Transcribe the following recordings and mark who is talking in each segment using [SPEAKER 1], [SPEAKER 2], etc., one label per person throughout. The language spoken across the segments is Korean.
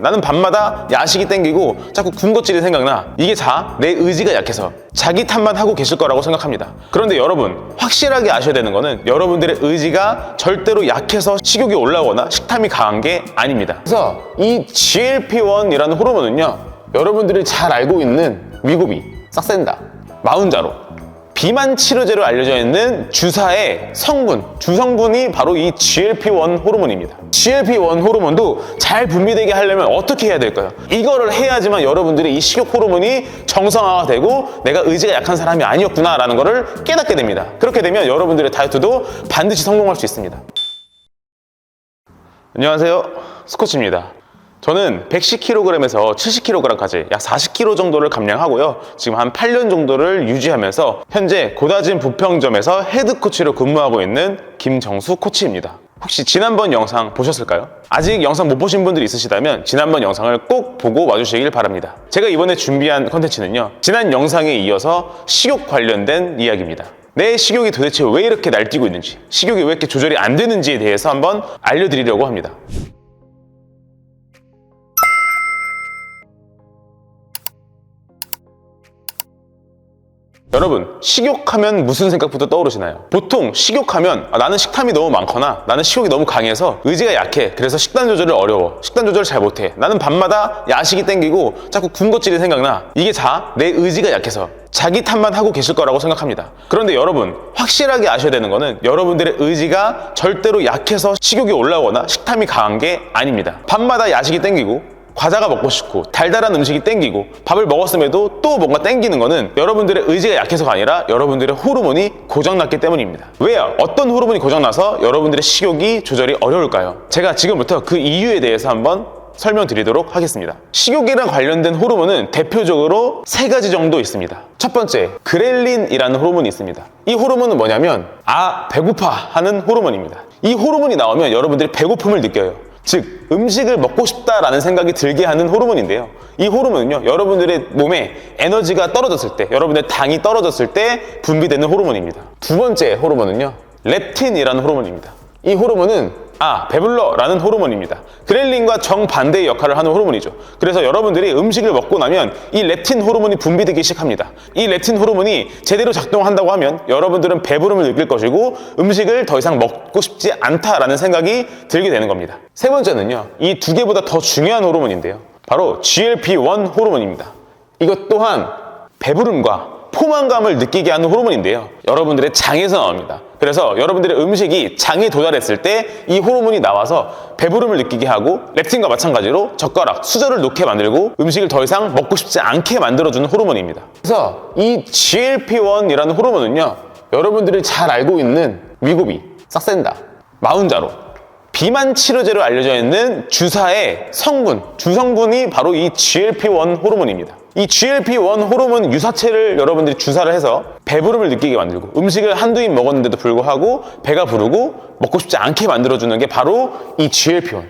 [SPEAKER 1] 나는 밤마다 야식이 땡기고 자꾸 군것질이 생각나. 이게 다 내 의지가 약해서 자기 탓만 하고 계실 거라고 생각합니다. 그런데 여러분, 확실하게 아셔야 되는 거는 여러분들의 의지가 절대로 약해서 식욕이 올라오거나 식탐이 강한 게 아닙니다. 그래서 이 GLP-1이라는 호르몬은요, 여러분들이 잘 알고 있는 위고비, 싹센다, 마운자로, 비만 치료제로 알려져 있는 주사의 주성분이 바로 이 GLP-1 호르몬입니다. GLP-1 호르몬도 잘 분비되게 하려면 어떻게 해야 될까요? 이거를 해야지만 여러분들이 이 식욕 호르몬이 정상화가 되고 내가 의지가 약한 사람이 아니었구나 라는 거를 깨닫게 됩니다. 그렇게 되면 여러분들의 다이어트도 반드시 성공할 수 있습니다. 안녕하세요, 스코치입니다. 저는 110kg에서 70kg까지 약 40kg 정도를 감량하고요. 지금 한 8년 정도를 유지하면서 현재 고다진 부평점에서 헤드코치로 근무하고 있는 김정수 코치입니다. 혹시 지난번 영상 보셨을까요? 아직 영상 못 보신 분들이 있으시다면 지난번 영상을 꼭 보고 와주시길 바랍니다. 제가 이번에 준비한 컨텐츠는요, 지난 영상에 이어서 식욕 관련된 이야기입니다. 내 식욕이 도대체 왜 이렇게 날뛰고 있는지, 식욕이 왜 이렇게 조절이 안 되는지에 대해서 한번 알려드리려고 합니다. 여러분, 식욕하면 무슨 생각부터 떠오르시나요? 보통 식욕하면 나는 식탐이 너무 많거나 나는 식욕이 너무 강해서 의지가 약해. 그래서 식단 조절을 어려워. 식단 조절을 잘 못해. 나는 밤마다 야식이 땡기고 자꾸 군것질이 생각나. 이게 다 내 의지가 약해서 자기 탓만 하고 계실 거라고 생각합니다. 그런데 여러분, 확실하게 아셔야 되는 거는 여러분들의 의지가 절대로 약해서 식욕이 올라오거나 식탐이 강한 게 아닙니다. 밤마다 야식이 땡기고 과자가 먹고 싶고 달달한 음식이 땡기고 밥을 먹었음에도 또 뭔가 땡기는 거는 여러분들의 의지가 약해서가 아니라 여러분들의 호르몬이 고장났기 때문입니다. 왜요? 어떤 호르몬이 고장나서 여러분들의 식욕이 조절이 어려울까요? 제가 지금부터 그 이유에 대해서 한번 설명드리도록 하겠습니다. 식욕이랑 관련된 호르몬은 대표적으로 3가지 정도 있습니다. 첫 번째, 그렐린이라는 호르몬이 있습니다. 이 호르몬은 뭐냐면 배고파 하는 호르몬입니다. 이 호르몬이 나오면 여러분들이 배고픔을 느껴요. 즉, 음식을 먹고 싶다라는 생각이 들게 하는 호르몬인데요. 이 호르몬은요, 여러분들의 몸에 에너지가 떨어졌을 때, 여러분들의 당이 떨어졌을 때 분비되는 호르몬입니다. 두 번째 호르몬은요, 렙틴이라는 호르몬입니다. 이 호르몬은 배불러 라는 호르몬입니다. 그렐린과 정반대의 역할을 하는 호르몬이죠. 그래서 여러분들이 음식을 먹고 나면 이 렙틴 호르몬이 분비되기 시작합니다. 이 렙틴 호르몬이 제대로 작동한다고 하면 여러분들은 배부름을 느낄 것이고 음식을 더 이상 먹고 싶지 않다라는 생각이 들게 되는 겁니다. 세 번째는요, 이 두 개보다 더 중요한 호르몬인데요, 바로 GLP-1 호르몬입니다. 이것 또한 배부름과 포만감을 느끼게 하는 호르몬인데요, 여러분들의 장에서 나옵니다. 그래서 여러분들의 음식이 장에 도달했을 때 이 호르몬이 나와서 배부름을 느끼게 하고 렙틴과 마찬가지로 젓가락, 수저를 놓게 만들고 음식을 더 이상 먹고 싶지 않게 만들어주는 호르몬입니다. 그래서 이 GLP-1이라는 호르몬은요, 여러분들이 잘 알고 있는 위고비, 싹센다, 마운자로, 비만 치료제로 알려져 있는 주사의 주성분이 바로 이 GLP-1 호르몬입니다. 이 GLP-1 호르몬 유사체를 여러분들이 주사를 해서 배부름을 느끼게 만들고 음식을 한두 입 먹었는데도 불구하고 배가 부르고 먹고 싶지 않게 만들어주는 게 바로 이 GLP-1,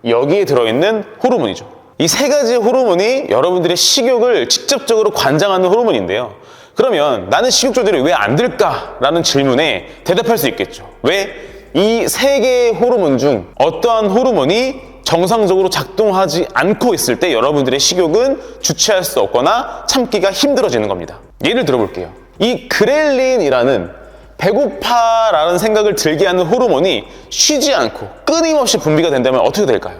[SPEAKER 1] 여기에 들어있는 호르몬이죠. 이 3가지 호르몬이 여러분들의 식욕을 직접적으로 관장하는 호르몬인데요, 그러면 나는 식욕 조절이 왜 안 될까라는 질문에 대답할 수 있겠죠. 왜? 이 3개의 호르몬 중 어떠한 호르몬이 정상적으로 작동하지 않고 있을 때 여러분들의 식욕은 주체할 수 없거나 참기가 힘들어지는 겁니다. 예를 들어볼게요. 이 그렐린이라는 배고파라는 생각을 들게 하는 호르몬이 쉬지 않고 끊임없이 분비가 된다면 어떻게 될까요?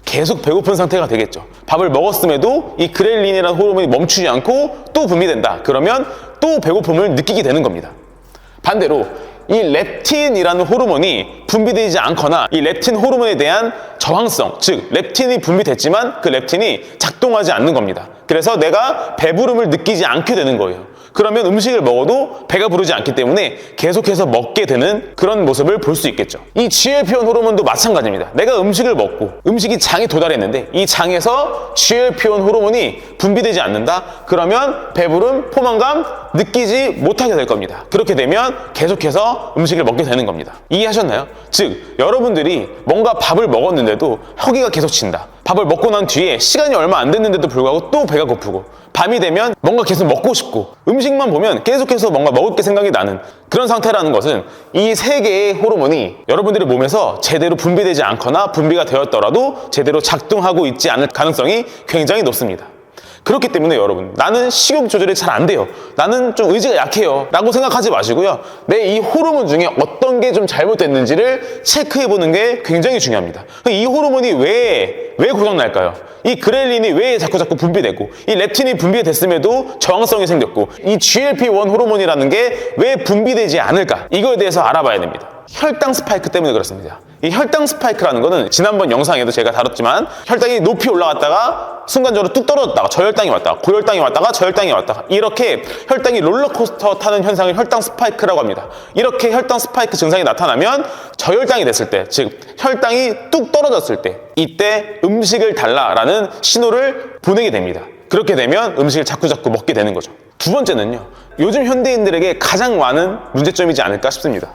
[SPEAKER 1] 계속 배고픈 상태가 되겠죠. 밥을 먹었음에도 이 그렐린이라는 호르몬이 멈추지 않고 또 분비된다. 그러면 또 배고픔을 느끼게 되는 겁니다. 반대로 이 렙틴이라는 호르몬이 분비되지 않거나 이 렙틴 호르몬에 대한 저항성, 즉 렙틴이 분비됐지만 그 렙틴이 작동하지 않는 겁니다. 그래서 내가 배부름을 느끼지 않게 되는 거예요. 그러면 음식을 먹어도 배가 부르지 않기 때문에 계속해서 먹게 되는 그런 모습을 볼 수 있겠죠. 이 GLP-1 호르몬도 마찬가지입니다. 내가 음식을 먹고 음식이 장에 도달했는데 이 장에서 GLP-1 호르몬이 분비되지 않는다? 그러면 배부름, 포만감 느끼지 못하게 될 겁니다. 그렇게 되면 계속해서 음식을 먹게 되는 겁니다. 이해하셨나요? 즉, 여러분들이 뭔가 밥을 먹었는데도 허기가 계속 친다. 밥을 먹고 난 뒤에 시간이 얼마 안 됐는데도 불구하고 또 배가 고프고 밤이 되면 뭔가 계속 먹고 싶고 음식만 보면 계속해서 뭔가 먹을 게 생각이 나는 그런 상태라는 것은 이 세 개의 호르몬이 여러분들의 몸에서 제대로 분비되지 않거나 분비가 되었더라도 제대로 작동하고 있지 않을 가능성이 굉장히 높습니다. 그렇기 때문에 여러분, 나는 식욕 조절이 잘 안 돼요, 나는 좀 의지가 약해요 라고 생각하지 마시고요, 내 이 호르몬 중에 어떤 게 좀 잘못됐는지를 체크해보는 게 굉장히 중요합니다. 이 호르몬이 왜 고장날까요? 이 그렐린이 왜 자꾸 분비되고, 이 렙틴이 분비됐음에도 저항성이 생겼고, 이 GLP-1 호르몬이라는 게 왜 분비되지 않을까, 이거에 대해서 알아봐야 됩니다. 혈당 스파이크 때문에 그렇습니다. 이 혈당 스파이크라는 거는 지난번 영상에도 제가 다뤘지만, 혈당이 높이 올라갔다가 순간적으로 뚝 떨어졌다가 저혈당이 왔다가 고혈당이 왔다가 저혈당이 왔다가, 이렇게 혈당이 롤러코스터 타는 현상을 혈당 스파이크라고 합니다. 이렇게 혈당 스파이크 증상이 나타나면 저혈당이 됐을 때, 즉 혈당이 뚝 떨어졌을 때, 이때 음식을 달라라는 신호를 보내게 됩니다. 그렇게 되면 음식을 자꾸 먹게 되는 거죠. 두 번째는요, 요즘 현대인들에게 가장 많은 문제점이지 않을까 싶습니다.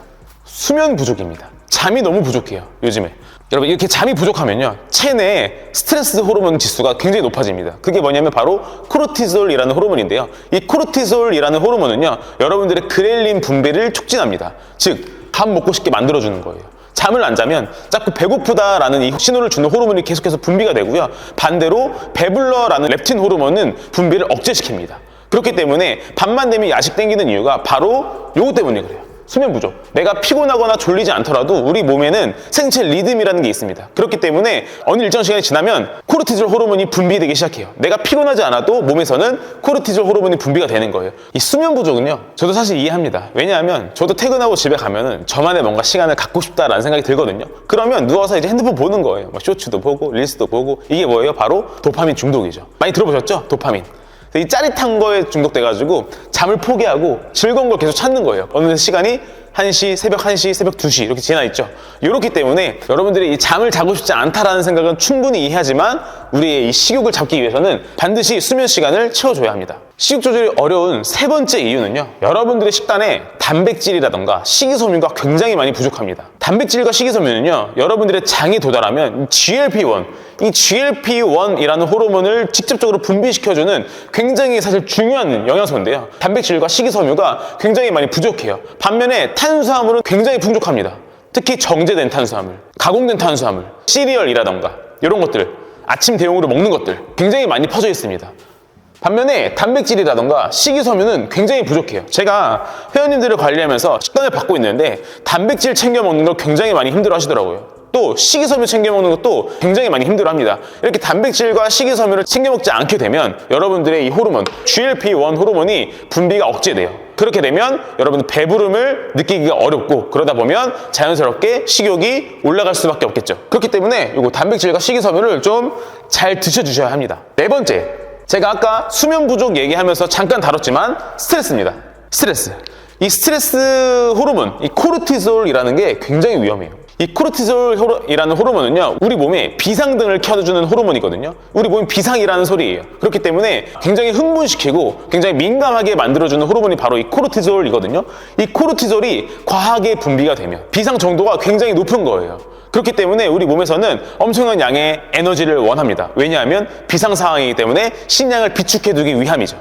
[SPEAKER 1] 수면 부족입니다. 잠이 너무 부족해요, 요즘에. 여러분, 이렇게 잠이 부족하면요, 체내 스트레스 호르몬 지수가 굉장히 높아집니다. 그게 뭐냐면 바로 코르티솔이라는 호르몬인데요, 이 코르티솔이라는 호르몬은요, 여러분들의 그렐린 분비를 촉진합니다. 즉, 밥 먹고 싶게 만들어주는 거예요. 잠을 안 자면 자꾸 배고프다라는 이 신호를 주는 호르몬이 계속해서 분비가 되고요, 반대로 배불러라는 렙틴 호르몬은 분비를 억제시킵니다. 그렇기 때문에 밤만 되면 야식 땡기는 이유가 바로 요거 때문에 그래요. 수면 부족. 내가 피곤하거나 졸리지 않더라도 우리 몸에는 생체 리듬이라는 게 있습니다. 그렇기 때문에 어느 일정 시간이 지나면 코르티졸 호르몬이 분비되기 시작해요. 내가 피곤하지 않아도 몸에서는 코르티졸 호르몬이 분비가 되는 거예요. 이 수면 부족은요, 저도 사실 이해합니다. 왜냐하면 저도 퇴근하고 집에 가면은 저만의 뭔가 시간을 갖고 싶다라는 생각이 들거든요. 그러면 누워서 이제 핸드폰 보는 거예요. 뭐 쇼츠도 보고 릴스도 보고. 이게 뭐예요? 바로 도파민 중독이죠. 많이 들어보셨죠? 도파민. 이 짜릿한 거에 중독돼가지고 잠을 포기하고 즐거운 걸 계속 찾는 거예요. 어느 시간이 1시, 새벽 1시, 새벽 2시 이렇게 지나 있죠. 이렇기 때문에 여러분들이 이 잠을 자고 싶지 않다라는 생각은 충분히 이해하지만, 우리의 이 식욕을 잡기 위해서는 반드시 수면 시간을 채워줘야 합니다. 식욕 조절이 어려운 세 번째 이유는요, 여러분들의 식단에 단백질이라던가 식이섬유가 굉장히 많이 부족합니다. 단백질과 식이섬유는요, 여러분들의 장이 도달하면 GLP-1, 이 GLP-1이라는 호르몬을 직접적으로 분비시켜주는 굉장히 사실 중요한 영양소인데요, 단백질과 식이섬유가 굉장히 많이 부족해요. 반면에 탄수화물은 굉장히 풍족합니다. 특히 정제된 탄수화물, 가공된 탄수화물, 시리얼이라던가 이런 것들, 아침 대용으로 먹는 것들 굉장히 많이 퍼져 있습니다. 반면에 단백질이라던가 식이섬유는 굉장히 부족해요. 제가 회원님들을 관리하면서 식단을 받고 있는데 단백질 챙겨 먹는 걸 굉장히 많이 힘들어 하시더라고요. 또 식이섬유 챙겨 먹는 것도 굉장히 많이 힘들어 합니다. 이렇게 단백질과 식이섬유를 챙겨 먹지 않게 되면 여러분들의 이 호르몬, GLP-1 호르몬이 분비가 억제돼요. 그렇게 되면 여러분 배부름을 느끼기가 어렵고, 그러다 보면 자연스럽게 식욕이 올라갈 수밖에 없겠죠. 그렇기 때문에 이거 단백질과 식이섬유를 좀 잘 드셔주셔야 합니다. 네 번째, 제가 아까 수면 부족 얘기하면서 잠깐 다뤘지만 스트레스입니다. 스트레스. 이 스트레스 호르몬, 이 코르티솔이라는 게 굉장히 위험해요. 이 코르티솔이라는 호르몬은요, 우리 몸에 비상등을 켜주는 호르몬이거든요. 우리 몸이 비상이라는 소리예요. 그렇기 때문에 굉장히 흥분시키고 굉장히 민감하게 만들어주는 호르몬이 바로 이 코르티솔이거든요. 이 코르티솔이 과하게 분비가 되면 비상 정도가 굉장히 높은 거예요. 그렇기 때문에 우리 몸에서는 엄청난 양의 에너지를 원합니다. 왜냐하면 비상 상황이기 때문에 신장을 비축해두기 위함이죠.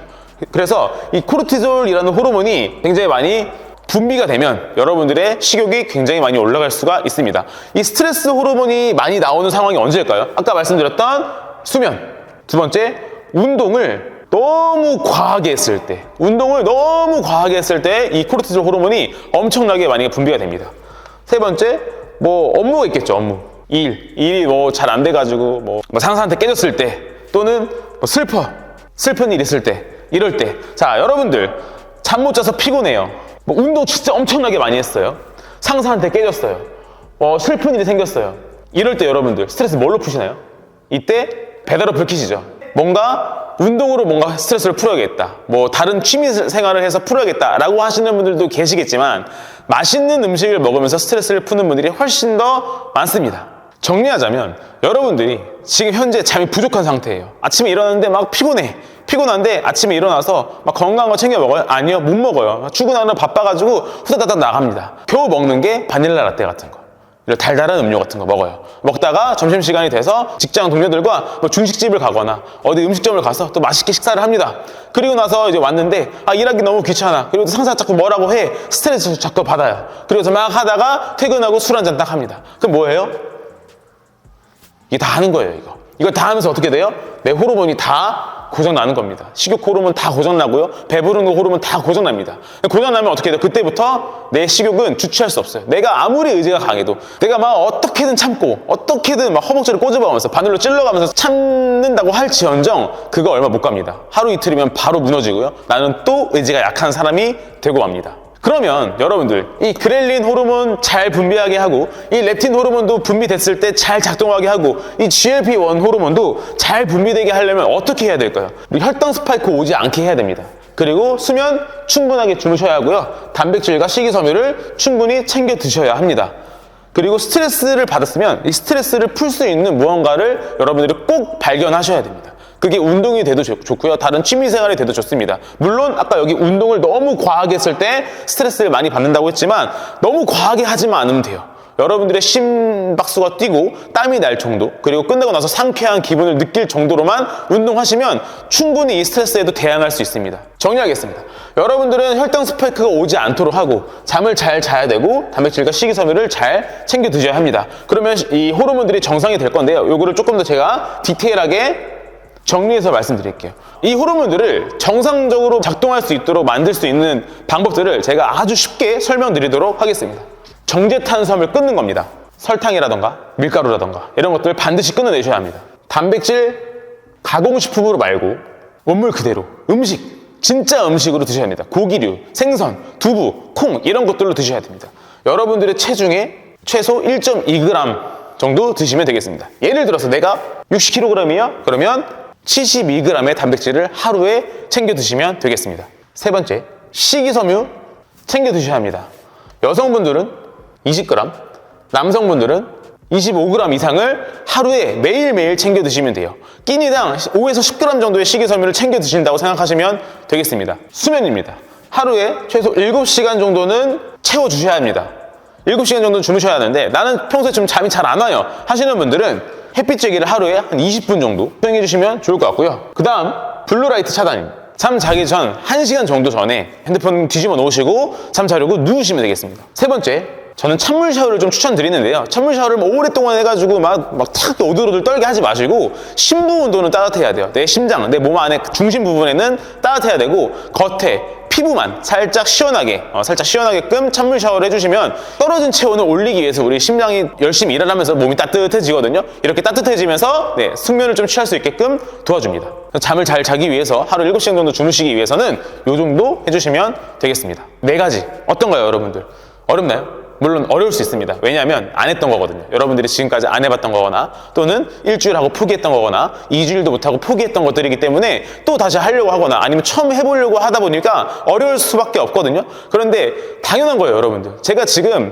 [SPEAKER 1] 그래서 이 코르티솔이라는 호르몬이 굉장히 많이 분비가 되면 여러분들의 식욕이 굉장히 많이 올라갈 수가 있습니다. 이 스트레스 호르몬이 많이 나오는 상황이 언제일까요? 아까 말씀드렸던 수면. 두 번째, 운동을 너무 과하게 했을 때, 이 코르티솔 호르몬이 엄청나게 많이 분비가 됩니다. 세 번째, 뭐 업무가 있겠죠. 업무, 일이 뭐 잘 안 돼가지고 뭐 상사한테 깨졌을 때, 또는 뭐 슬픈 일 있을 때, 이럴 때. 자, 여러분들 잠 못 자서 피곤해요. 뭐 운동 진짜 엄청나게 많이 했어요. 상사한테 깨졌어요. 슬픈 일이 생겼어요. 이럴 때 여러분들 스트레스 뭘로 푸시나요? 이때 배달을 불키시죠. 뭔가 운동으로 뭔가 스트레스를 풀어야겠다, 뭐 다른 취미 생활을 해서 풀어야겠다라고 하시는 분들도 계시겠지만, 맛있는 음식을 먹으면서 스트레스를 푸는 분들이 훨씬 더 많습니다. 정리하자면 여러분들이 지금 현재 잠이 부족한 상태예요. 아침에 일어났는데 막 피곤한데 아침에 일어나서 막 건강한 거 챙겨 먹어요? 아니요, 못 먹어요. 출근하느라 바빠가지고 후다다닥 나갑니다. 겨우 먹는 게 바닐라 라떼 같은 거. 이런 달달한 음료 같은 거 먹어요. 먹다가 점심시간이 돼서 직장 동료들과 뭐 중식집을 가거나 어디 음식점을 가서 또 맛있게 식사를 합니다. 그리고 나서 이제 왔는데 일하기 너무 귀찮아. 그리고 상사가 자꾸 뭐라고 해. 스트레스 자꾸 받아요. 그래서 막 하다가 퇴근하고 술 한잔 딱 합니다. 그럼 뭐예요? 이게 다 하는 거예요, 이거. 이걸 다 하면서 어떻게 돼요? 내 호르몬이 다 고장나는 겁니다. 식욕 호르몬 다 고장나고요. 배부른 호르몬 다 고장납니다. 고장나면 어떻게 돼요? 그때부터 내 식욕은 주체할 수 없어요. 내가 아무리 의지가 강해도 내가 막 어떻게든 참고 어떻게든 막 허벅지를 꼬집어가면서 바늘로 찔러가면서 참는다고 할지언정 그거 얼마 못 갑니다. 하루 이틀이면 바로 무너지고요. 나는 또 의지가 약한 사람이 되고 맙니다. 그러면 여러분들 이 그렐린 호르몬 잘 분비하게 하고 이 렙틴 호르몬도 분비됐을 때 잘 작동하게 하고 이 GLP-1 호르몬도 잘 분비되게 하려면 어떻게 해야 될까요? 우리 혈당 스파이크 오지 않게 해야 됩니다. 그리고 수면 충분하게 주무셔야 하고요. 단백질과 식이섬유를 충분히 챙겨 드셔야 합니다. 그리고 스트레스를 받았으면 이 스트레스를 풀 수 있는 무언가를 여러분들이 꼭 발견하셔야 됩니다. 그게 운동이 돼도 좋고요. 다른 취미생활이 돼도 좋습니다. 물론 아까 여기 운동을 너무 과하게 했을 때 스트레스를 많이 받는다고 했지만 너무 과하게 하지만 않으면 돼요. 여러분들의 심박수가 뛰고 땀이 날 정도, 그리고 끝나고 나서 상쾌한 기분을 느낄 정도로만 운동하시면 충분히 이 스트레스에도 대항할 수 있습니다. 정리하겠습니다. 여러분들은 혈당 스파이크가 오지 않도록 하고 잠을 잘 자야 되고 단백질과 식이섬유를 잘 챙겨 드셔야 합니다. 그러면 이 호르몬들이 정상이 될 건데요. 요거를 조금 더 제가 디테일하게 정리해서 말씀드릴게요. 이 호르몬들을 정상적으로 작동할 수 있도록 만들 수 있는 방법들을 제가 아주 쉽게 설명드리도록 하겠습니다. 정제탄수화물 끊는 겁니다. 설탕이라던가 밀가루라던가 이런 것들을 반드시 끊어내셔야 합니다. 단백질 가공식품으로 말고 원물 그대로 음식, 진짜 음식으로 드셔야 합니다. 고기류, 생선, 두부, 콩 이런 것들로 드셔야 됩니다. 여러분들의 체중에 최소 1.2g 정도 드시면 되겠습니다. 예를 들어서 내가 60kg이요? 그러면 72g의 단백질을 하루에 챙겨 드시면 되겠습니다. 세 번째, 식이섬유 챙겨 드셔야 합니다. 여성분들은 20g, 남성분들은 25g 이상을 하루에 매일매일 챙겨 드시면 돼요. 끼니당 5에서 10g 정도의 식이섬유를 챙겨 드신다고 생각하시면 되겠습니다. 수면입니다. 하루에 최소 7시간 정도는 채워주셔야 합니다. 7시간 정도는 주무셔야 하는데 나는 평소에 좀 잠이 잘 안 와요 하시는 분들은 햇빛 쬐기를 하루에 한 20분 정도 수행해 주시면 좋을 것 같고요. 그 다음 블루라이트 차단입니다. 잠 자기 전 1시간 정도 전에 핸드폰 뒤집어 놓으시고 잠 자려고 누우시면 되겠습니다. 세 번째, 저는 찬물 샤워를 좀 추천드리는데요. 찬물 샤워를 뭐 오랫동안 해가지고 탁 오들오들 떨게 하지 마시고 심부 온도는 따뜻해야 돼요. 내 심장, 내 몸 안에 중심 부분에는 따뜻해야 되고 겉에 피부만 살짝 시원하게끔 찬물 샤워를 해주시면 떨어진 체온을 올리기 위해서 우리 심장이 열심히 일을 하면서 몸이 따뜻해지거든요. 이렇게 따뜻해지면서 숙면을 좀 취할 수 있게끔 도와줍니다. 잠을 잘 자기 위해서 하루 7시간 정도 주무시기 위해서는 이 정도 해주시면 되겠습니다. 4가지 어떤가요, 여러분들? 어렵나요? 물론 어려울 수 있습니다. 왜냐하면 안 했던 거거든요. 여러분들이 지금까지 안 해봤던 거거나 또는 일주일 하고 포기했던 거거나 2주일도 못하고 포기했던 것들이기 때문에 또 다시 하려고 하거나 아니면 처음 해보려고 하다 보니까 어려울 수밖에 없거든요. 그런데 당연한 거예요, 여러분들. 제가 지금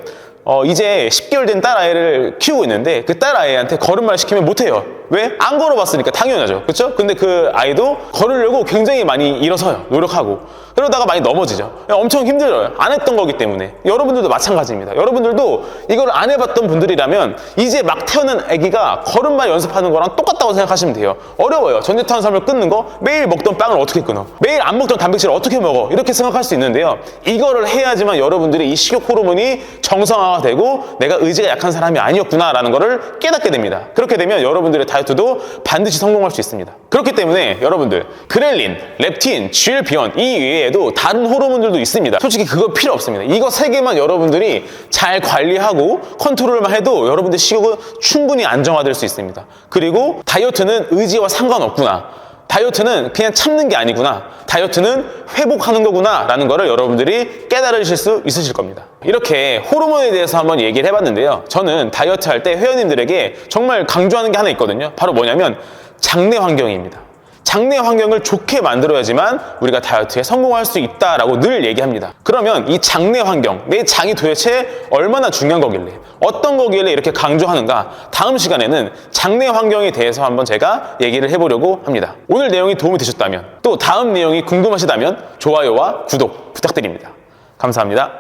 [SPEAKER 1] 이제 10개월 된 딸아이를 키우고 있는데 그 딸아이한테 걸음마를 시키면 못해요. 왜? 안 걸어봤으니까 당연하죠. 그렇죠? 근데 그 아이도 걸으려고 굉장히 많이 일어서요. 노력하고. 그러다가 많이 넘어지죠. 엄청 힘들어요. 안 했던 거기 때문에. 여러분들도 마찬가지입니다. 여러분들도 이걸 안 해봤던 분들이라면 이제 막 태어난 아기가 걸음마 연습하는 거랑 똑같다고 생각하시면 돼요. 어려워요. 전제탄수화물 끊는 거, 매일 먹던 빵을 어떻게 끊어? 매일 안 먹던 단백질을 어떻게 먹어? 이렇게 생각할 수 있는데요. 이거를 해야지만 여러분들이 이 식욕 호르몬이 정상화가 되고 내가 의지가 약한 사람이 아니었구나라는 거를 깨닫게 됩니다. 그렇게 되면 여러분들의 다이어트도 반드시 성공할 수 있습니다. 그렇기 때문에 여러분들 그렐린, 렙틴, GLP-1 이 외에도 다른 호르몬들도 있습니다. 솔직히 그거 필요 없습니다. 이거 3개만 여러분들이 잘 관리하고 컨트롤만 해도 여러분들 식욕은 충분히 안정화될 수 있습니다. 그리고 다이어트는 의지와 상관없구나. 다이어트는 그냥 참는 게 아니구나. 다이어트는 회복하는 거구나 라는 거를 여러분들이 깨달으실 수 있으실 겁니다. 이렇게 호르몬에 대해서 한번 얘기를 해봤는데요. 저는 다이어트 할 때 회원님들에게 정말 강조하는 게 하나 있거든요. 바로 뭐냐면 장내 환경입니다. 장내 환경을 좋게 만들어야지만 우리가 다이어트에 성공할 수 있다라고 늘 얘기합니다. 그러면 이 장내 환경, 내 장이 도대체 얼마나 중요한 거길래, 어떤 거길래 이렇게 강조하는가, 다음 시간에는 장내 환경에 대해서 한번 제가 얘기를 해보려고 합니다. 오늘 내용이 도움이 되셨다면, 또 다음 내용이 궁금하시다면 좋아요와 구독 부탁드립니다. 감사합니다.